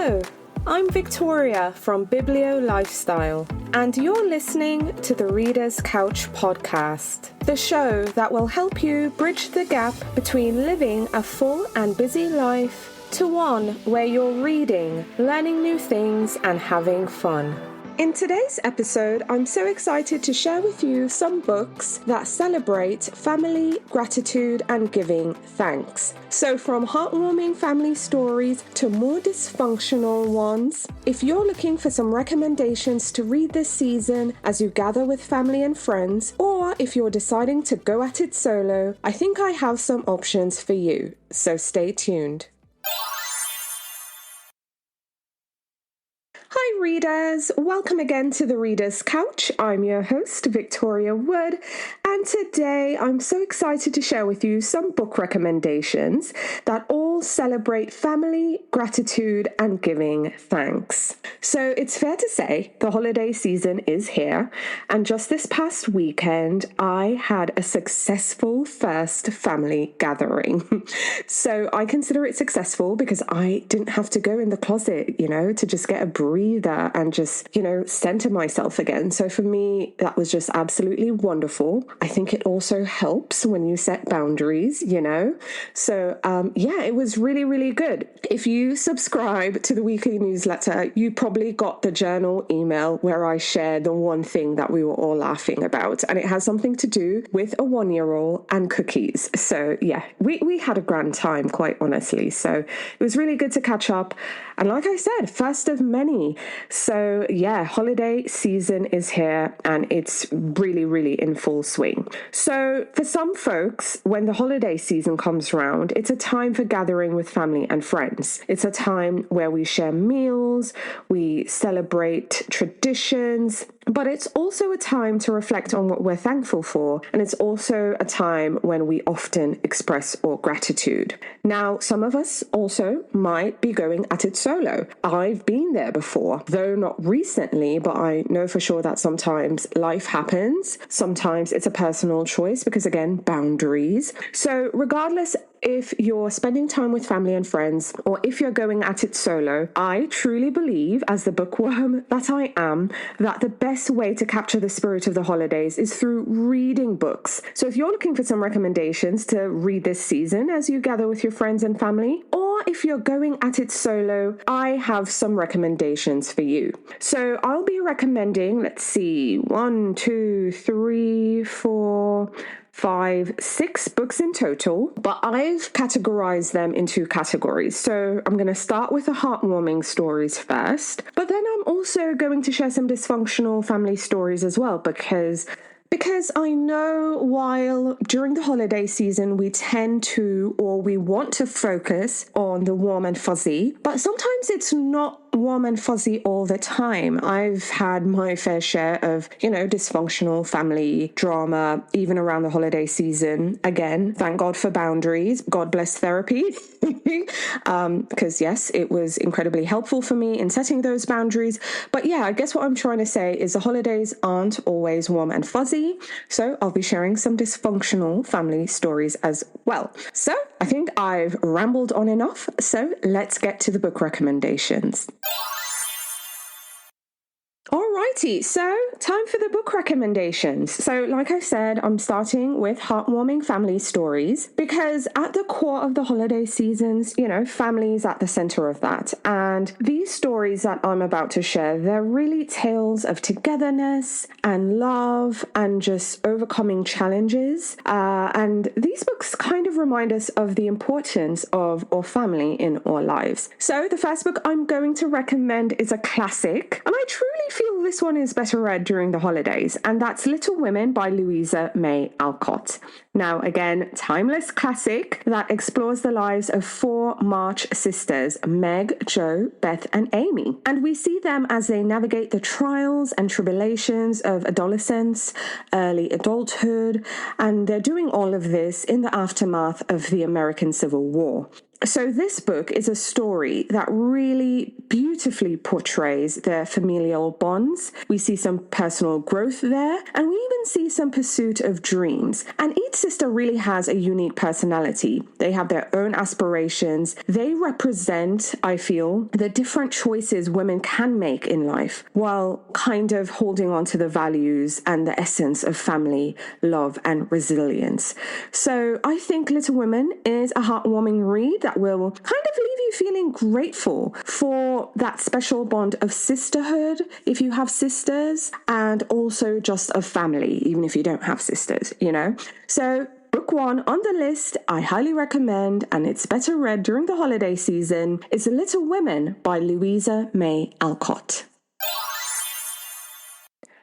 Hello, I'm Victoria from Biblio Lifestyle, and you're listening to the Reader's Couch podcast, the show that will help you bridge the gap between living a full and busy life to one where you're reading, learning new things, and having fun. In today's episode, I'm so excited to share with you some books that celebrate family, gratitude, and giving thanks. So from heartwarming family stories to more dysfunctional ones, if you're looking for some recommendations to read this season as you gather with family and friends, or if you're deciding to go at it solo, I think I have some options for you. So stay tuned. Hi readers, welcome again to the Reader's Couch. I'm your host, Victoria Wood, and today I'm so excited to share with you some book recommendations that all celebrate family, gratitude, and giving thanks. So it's fair to say the holiday season is here, and just this past weekend, I had a successful first family gathering. So I consider it successful because I didn't have to go in the closet, to just get a breather and just, center myself again. So for me, that was just absolutely wonderful. I think it also helps when you set boundaries, So, it was really, really good. If you subscribe to the weekly newsletter, you probably got the journal email where I shared the one thing that we were all laughing about. And it has something to do with a 1-year-old and cookies. So, we had a grand time, quite honestly. So it was really good to catch up. And like I said, first of many. So holiday season is here and it's really, really in full swing. So for some folks, when the holiday season comes around, it's a time for gathering with family and friends. It's a time where we share meals, we celebrate traditions, but it's also a time to reflect on what we're thankful for. And it's also a time when we often express our gratitude. Now, some of us also might be going at it solo. I've been there before, though not recently, but I know for sure that sometimes life happens. Sometimes it's a personal choice because, again, boundaries. So regardless if you're spending time with family and friends, or if you're going at it solo, I truly believe, as the bookworm that I am, that the best way to capture the spirit of the holidays is through reading books. So if you're looking for some recommendations to read this season as you gather with your friends and family, or if you're going at it solo, I have some recommendations for you. So I'll be recommending, 6 books in total, but I've categorized them into categories. So I'm going to start with the heartwarming stories first, but then I'm also going to share some dysfunctional family stories as well, because I know while during the holiday season we tend to, or we want to focus on the warm and fuzzy, but sometimes it's not warm and fuzzy all the time. I've had my fair share of, dysfunctional family drama, even around the holiday season. Again, thank God for boundaries. God bless therapy. Because yes, it was incredibly helpful for me in setting those boundaries. But I guess what I'm trying to say is the holidays aren't always warm and fuzzy. So I'll be sharing some dysfunctional family stories as well. So I think I've rambled on enough. So let's get to the book recommendations. Alrighty, so time for the book recommendations. So like I said, I'm starting with heartwarming family stories because at the core of the holiday seasons, family is at the center of that. And these stories that I'm about to share, they're really tales of togetherness and love and just overcoming challenges. And these books kind of remind us of the importance of our family in our lives. So the first book I'm going to recommend is a classic, and I truly feel this one is better read during the holidays, and that's Little Women by Louisa May Alcott. Now, again, timeless classic that explores the lives of 4 March sisters, Meg, Jo, Beth, and Amy. And we see them as they navigate the trials and tribulations of adolescence, early adulthood, and they're doing all of this in the aftermath of the American Civil War. So this book is a story that really beautifully portrays their familial bonds. We see some personal growth there, and we even see some pursuit of dreams. And each sister really has a unique personality. They have their own aspirations. They represent, I feel, the different choices women can make in life while kind of holding on to the values and the essence of family, love, and resilience. So I think Little Women is a heartwarming read that will kind of leave you feeling grateful for that special bond of sisterhood, if you have sisters, and also just of family, even if you don't have sisters, you know? So book one on the list, I highly recommend, and it's better read during the holiday season, is Little Women by Louisa May Alcott.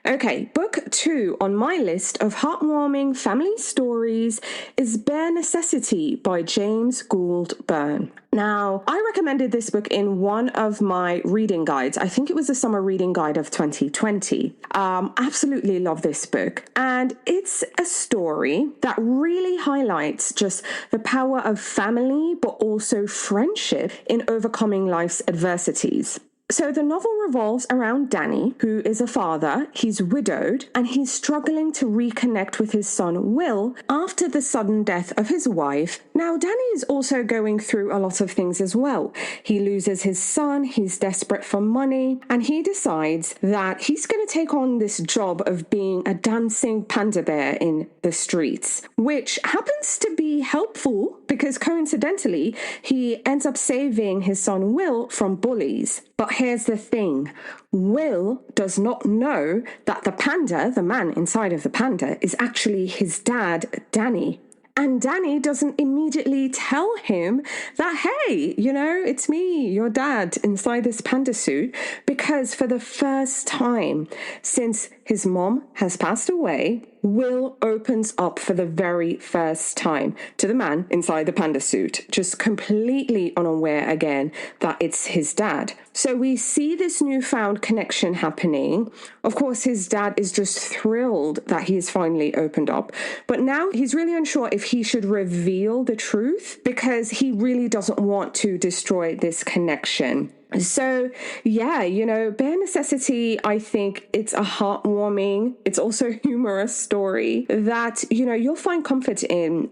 Okay, book two on my list of heartwarming family stories is Bare Necessity by James Gould Byrne. Now, I recommended this book in one of my reading guides. I think it was the summer reading guide of 2020. Absolutely love this book. And it's a story that really highlights just the power of family, but also friendship in overcoming life's adversities. So the novel revolves around Danny, who is a father. He's widowed, and he's struggling to reconnect with his son Will after the sudden death of his wife. Now, Danny is also going through a lot of things as well. He loses his son, he's desperate for money, and he decides that he's going to take on this job of being a dancing panda bear in the streets, which happens to be helpful because coincidentally, he ends up saving his son Will from bullies. But here's the thing. Will does not know that the panda, the man inside of the panda, is actually his dad, Danny. And Danny doesn't immediately tell him that, hey, you know, it's me, your dad, inside this panda suit, because for the first time since his mom has passed away, Will opens up for the very first time to the man inside the panda suit, just completely unaware again that it's his dad. So we see this newfound connection happening. Of course, his dad is just thrilled that he has finally opened up. But now he's really unsure if he should reveal the truth because he really doesn't want to destroy this connection. So, yeah, you know, Bare Necessity, I think it's a heartwarming, it's also a humorous story that, you know, you'll find comfort in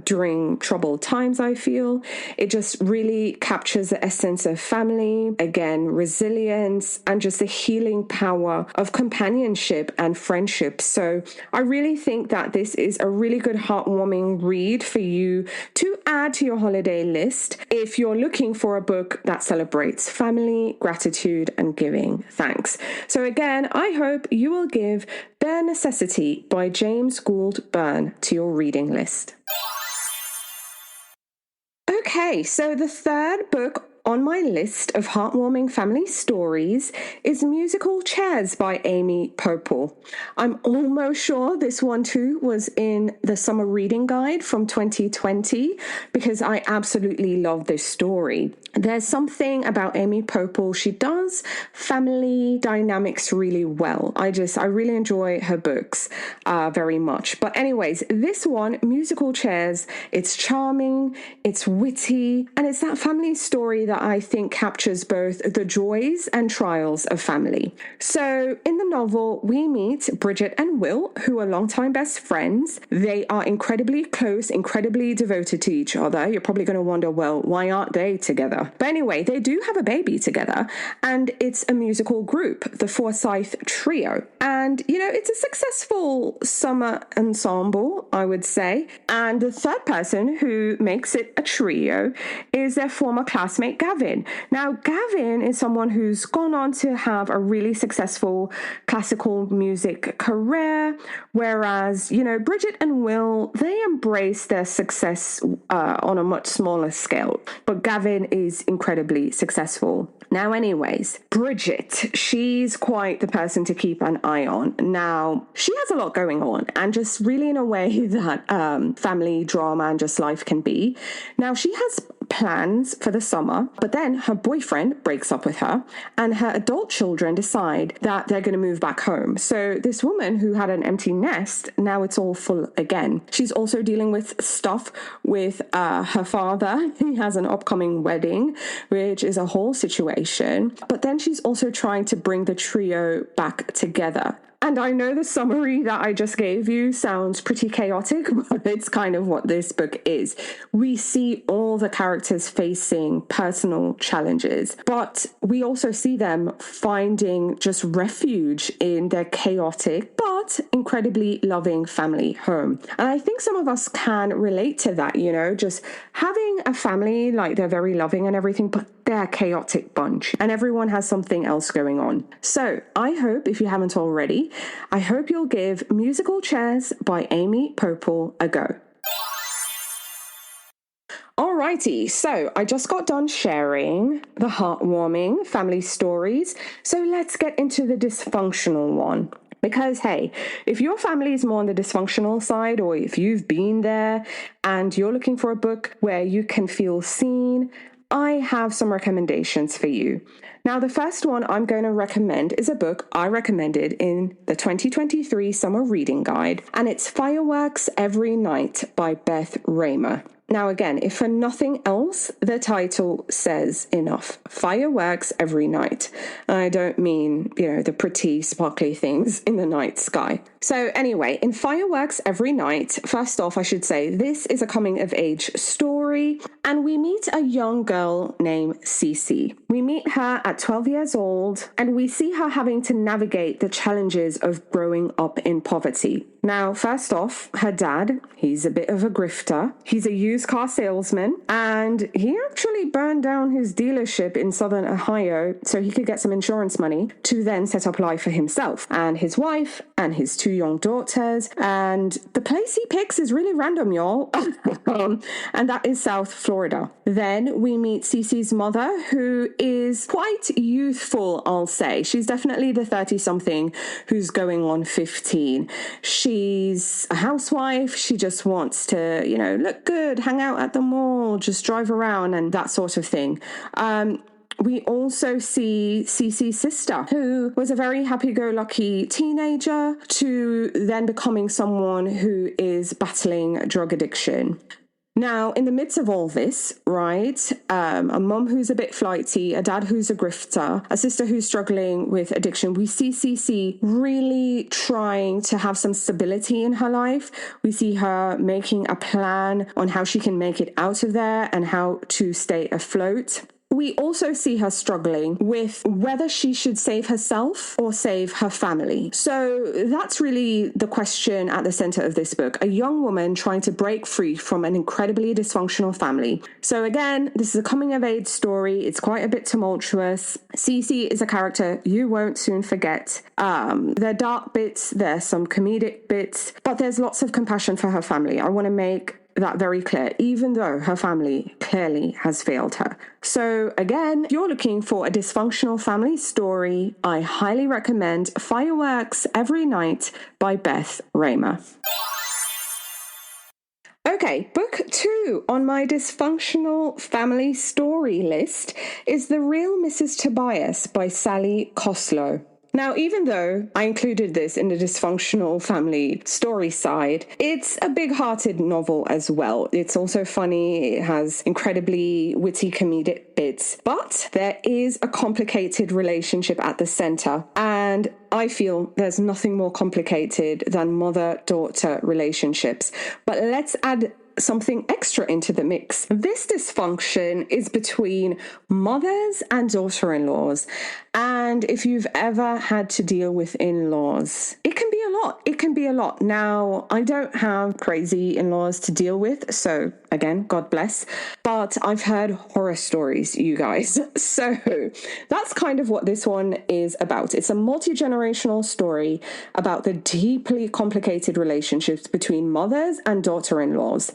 during troubled times, I feel. It just really captures the essence of family, again, resilience, and just the healing power of companionship and friendship. So I really think that this is a really good heartwarming read for you to add to your holiday list if you're looking for a book that celebrates family, gratitude, and giving thanks. So again, I hope you will give Bare Necessity by James Gould Byrne to your reading list. Okay, so the third book on my list of heartwarming family stories is Musical Chairs by Amy Popel. I'm almost sure this one too was in the summer reading guide from 2020 because I absolutely love this story. There's something about Amy Popel. She does family dynamics really well. I really enjoy her books very much. But anyways, this one, Musical Chairs, it's charming, it's witty, and it's that family story that I think captures both the joys and trials of family. So in the novel, we meet Bridget and Will, who are longtime best friends. They are incredibly close, incredibly devoted to each other. You're probably going to wonder, well, why aren't they together? But anyway, they do have a baby together, and it's a musical group, the Forsyth Trio. And, you know, it's a successful summer ensemble, I would say. And the third person who makes it a trio is their former classmate, Gavin. Now, Gavin is someone who's gone on to have a really successful classical music career, whereas, you know, Bridget and Will, they embrace their success on a much smaller scale. But Gavin is incredibly successful. Now, anyways, Bridget, she's quite the person to keep an eye on. Now, she has a lot going on, and just really in a way that family drama and just life can be. Now, she has plans for the summer, but then her boyfriend breaks up with her, and her adult children decide that they're going to move back home. So this woman who had an empty nest, now it's all full again. She's also dealing with stuff with her father. He has an upcoming wedding, which is a whole situation. But then she's also trying to bring the trio back together. And I know the summary that I just gave you sounds pretty chaotic, but it's kind of what this book is. We see all the characters facing personal challenges, but we also see them finding just refuge in their chaotic but incredibly loving family home. And I think some of us can relate to that, just having a family, like they're very loving and everything, but they're a chaotic bunch and everyone has something else going on. So I hope, if you haven't already, I hope you'll give Musical Chairs by Amy Popel a go. Alrighty, so I just got done sharing the heartwarming family stories. So let's get into the dysfunctional one. Because, hey, if your family is more on the dysfunctional side, or if you've been there and you're looking for a book where you can feel seen, I have some recommendations for you. Now, the first one I'm going to recommend is a book I recommended in the 2023 Summer Reading Guide, and it's Fireworks Every Night by Beth Raymer. Now, again, if for nothing else, the title says enough. Fireworks every night. And I don't mean, the pretty sparkly things in the night sky. So anyway, in Fireworks Every Night, first off, I should say, this is a coming-of-age story, and we meet a young girl named Cece. We meet her at 12 years old, and we see her having to navigate the challenges of growing up in poverty. Now, first off, her dad, he's a bit of a grifter. He's a used car salesman, and he actually burned down his dealership in Southern Ohio so he could get some insurance money to then set up life for himself and his wife and his 2 young daughters. And the place he picks is really random, y'all. And that is South Florida. Then we meet Cece's mother, who is quite youthful, I'll say. She's definitely the 30-something who's going on 15. She's a housewife. She just wants to, look good, hang out at the mall, just drive around and that sort of thing. We also see Cece's sister, who was a very happy-go-lucky teenager to then becoming someone who is battling drug addiction. Now, in the midst of all this, right, a mum who's a bit flighty, a dad who's a grifter, a sister who's struggling with addiction, we see Cece really trying to have some stability in her life. We see her making a plan on how she can make it out of there and how to stay afloat. We also see her struggling with whether she should save herself or save her family. So that's really the question at the center of this book. A young woman trying to break free from an incredibly dysfunctional family. So again, this is a coming-of-age story. It's quite a bit tumultuous. Cece is a character you won't soon forget. There are dark bits, there's some comedic bits, but there's lots of compassion for her family. I want to make that very clear, even though her family clearly has failed her. So again, if you're looking for a dysfunctional family story, I highly recommend Fireworks Every Night by Beth Raymer. Okay, book 2 on my dysfunctional family story list is The Real Mrs. Tobias by Sally Koslow. Now, even though I included this in the dysfunctional family story side, it's a big-hearted novel as well. It's also funny. It has incredibly witty comedic bits, but there is a complicated relationship at the center. And I feel there's nothing more complicated than mother-daughter relationships. But let's add something extra into the mix. This dysfunction is between mothers and daughter-in-laws. And if you've ever had to deal with in-laws, it can be a lot. It can be a lot. Now, I don't have crazy in-laws to deal with, so again, God bless. But I've heard horror stories, you guys. So that's kind of what this one is about. It's a multi-generational story about the deeply complicated relationships between mothers and daughter-in-laws.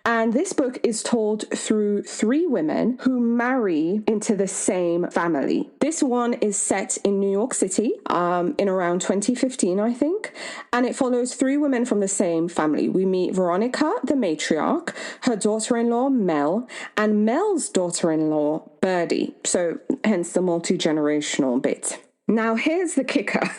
And this book is told through 3 women who marry into the same family. This one is set in New York City in around 2015, I think. and it follows three women from the same family. We meet Veronica, the matriarch, her daughter-in-law, Mel, and Mel's daughter-in-law, Birdie. So hence the multi-generational bit. Now, here's the kicker,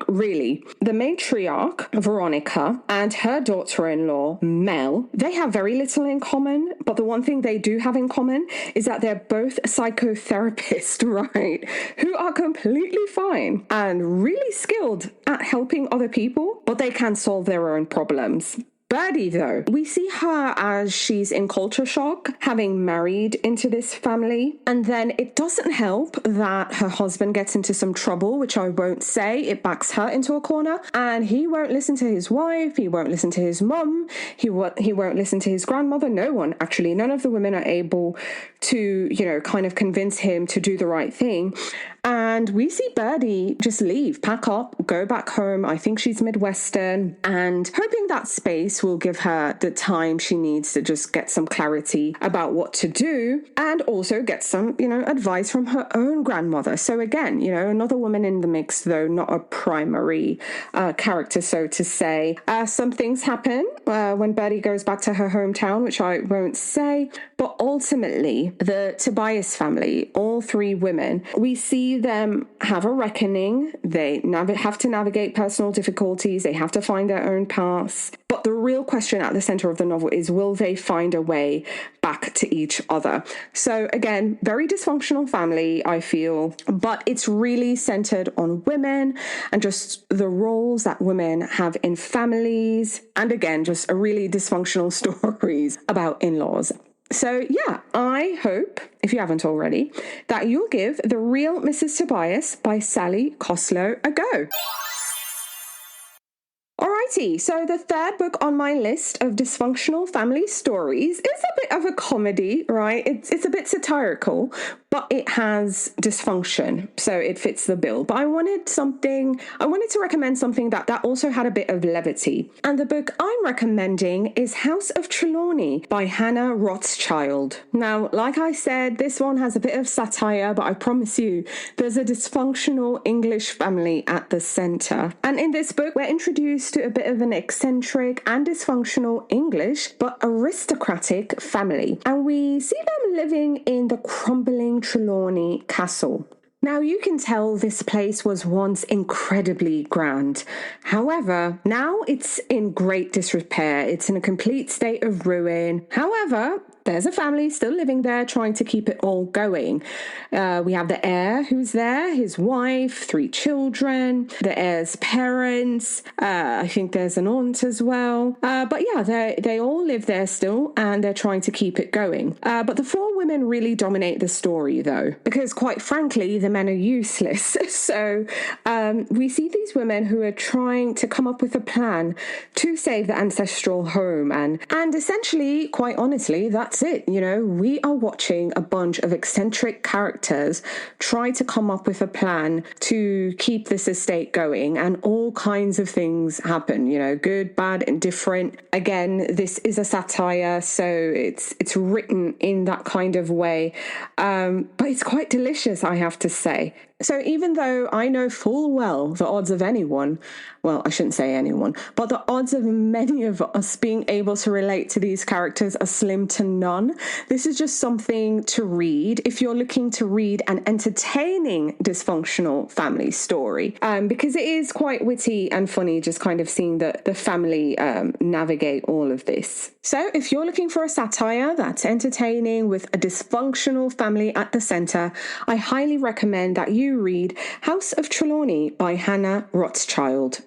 really. The matriarch, Veronica, and her daughter-in-law, Mel, they have very little in common, but the one thing they do have in common is that they're both psychotherapists, right? Who are completely fine and really skilled at helping other people, but they can solve their own problems. Birdie, though, we see her as she's in culture shock, having married into this family. And then it doesn't help that her husband gets into some trouble, which I won't say. It backs her into a corner. And he won't listen to his wife. He won't listen to his mum. He won't listen to his grandmother. No one, actually. None of the women are able to, kind of convince him to do the right thing. And we see Birdie just leave, pack up, go back home. I think she's Midwestern, and hoping that space will give her the time she needs to just get some clarity about what to do and also get some, advice from her own grandmother. So again, another woman in the mix, though not a primary character, so to say. Some things happen when Birdie goes back to her hometown, which I won't say, but ultimately the Tobias family, all three women, we see them have a reckoning. They have to navigate personal difficulties. They have to find their own paths. But the real question at the center of the novel is, will they find a way back to each other? So again, very dysfunctional family, I feel, but it's really centered on women and just the roles that women have in families. And again, just a really dysfunctional stories about in-laws. So yeah, I hope, if you haven't already, that you'll give The Real Mrs. Tobias by Sally Koslow a go. Alrighty, so the third book on my list of dysfunctional family stories is a bit of a comedy, right? It's a bit satirical, but it has dysfunction, so it fits the bill. But I wanted to recommend something that also had a bit of levity. And the book I'm recommending is House of Trelawney by Hannah Rothschild. Now, like I said, this one has a bit of satire, but I promise you, there's a dysfunctional English family at the center. And in this book, we're introduced to a bit of an eccentric and dysfunctional English, but aristocratic family. And we see them living in the crumbling Trelawney Castle. Now, you can tell this place was once incredibly grand. However, now it's in great disrepair. It's in a complete state of ruin. However, there's a family still living there trying to keep it all going. We have the heir who's there, his wife, 3 children, the heir's parents. I think there's an aunt as well. But yeah, they all live there still and they're trying to keep it going. But the 4 women really dominate the story, though, because quite frankly, the men are useless. So we see these women who are trying to come up with a plan to save the ancestral home. And essentially, quite honestly, that's it. We are watching a bunch of eccentric characters try to come up with a plan to keep this estate going, and all kinds of things happen, good, bad, indifferent. Again, this is a satire, so it's written in that kind of way. But it's quite delicious, I have to say. So even though I know full well the odds of anyone, well, I shouldn't say anyone, but the odds of many of us being able to relate to these characters are slim to none, this is just something to read if you're looking to read an entertaining dysfunctional family story, because it is quite witty and funny just kind of seeing the family navigate all of this. So if you're looking for a satire that's entertaining with a dysfunctional family at the center, I highly recommend that you read House of Trelawney by Hannah Rothschild.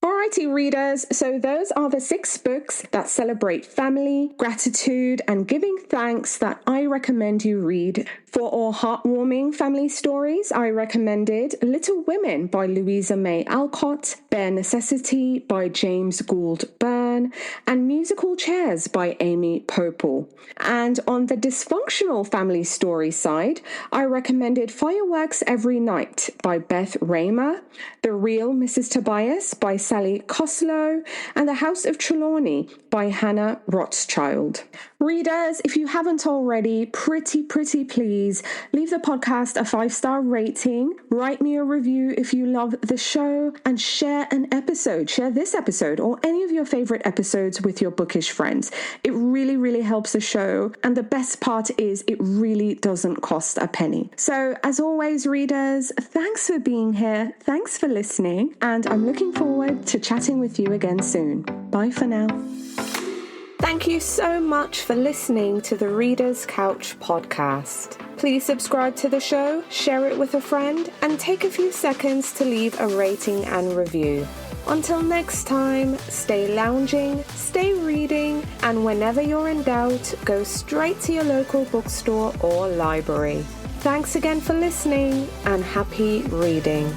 Alrighty, readers, so those are the 6 books that celebrate family, gratitude, and giving thanks that I recommend you read. For all heartwarming family stories, I recommended Little Women by Louisa May Alcott, Bare Necessity by James Gould Byrne, Allen, and Musical Chairs by Amy Popel. And on the dysfunctional family story side, I recommended Fireworks Every Night by Beth Raymer, The Real Mrs. Tobias by Sally Koslow, and The House of Trelawney by Hannah Rothschild. Readers, if you haven't already, pretty please leave the podcast a 5-star rating, write me a review if you love the show, and share this episode or any of your favorite episodes with your bookish friends. It really helps the show, and the best part is it really doesn't cost a penny. So as always, readers, thanks for being here, thanks for listening, and I'm looking forward to chatting with you again soon. Bye for now. Thank you so much for listening to the Reader's Couch podcast. Please subscribe to the show, share it with a friend, and take a few seconds to leave a rating and review. Until next time, stay lounging, stay reading, and whenever you're in doubt, go straight to your local bookstore or library. Thanks again for listening, and happy reading.